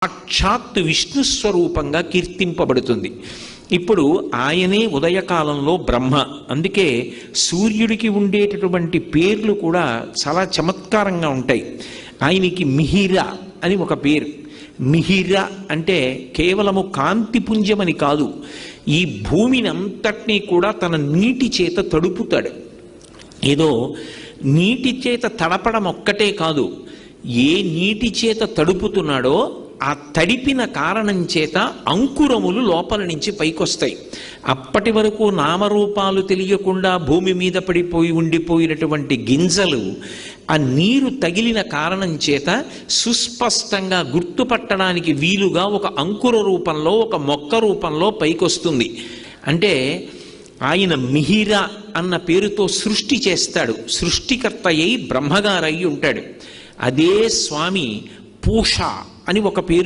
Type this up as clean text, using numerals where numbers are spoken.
సాక్షాత్ విష్ణు స్వరూపంగా కీర్తింపబడుతుంది. ఇప్పుడు ఆయనే ఉదయకాలంలో బ్రహ్మ. అందుకే సూర్యుడికి ఉండేటటువంటి పేర్లు కూడా చాలా చమత్కారంగా ఉంటాయి. ఆయనకి మిహిర అని ఒక పేరు. మిహిర అంటే కేవలము కాంతిపుంజమని కాదు, ఈ భూమిని అంతటినీ కూడా తన నీటి చేత తడుపుతాడు. ఏదో నీటి చేత తడపడం ఒక్కటే కాదు, ఏ నీటి చేత తడుపుతున్నాడో ఆ తడిపిన కారణం చేత అంకురములు లోపల నుంచి పైకొస్తాయి. అప్పటి వరకు నామరూపాలు తెలియకుండా భూమి మీద పడిపోయి ఉండిపోయినటువంటి గింజలు ఆ నీరు తగిలిన కారణం చేత సుస్పష్టంగా గుర్తుపట్టడానికి వీలుగా ఒక అంకుర రూపంలో, ఒక మొక్క రూపంలో పైకొస్తుంది. అంటే ఆయన మిహిర అన్న పేరుతో సృష్టి చేస్తాడు. సృష్టికర్త అయి బ్రహ్మగారై ఉంటాడు. అదే స్వామి పూష అని ఒక పేరు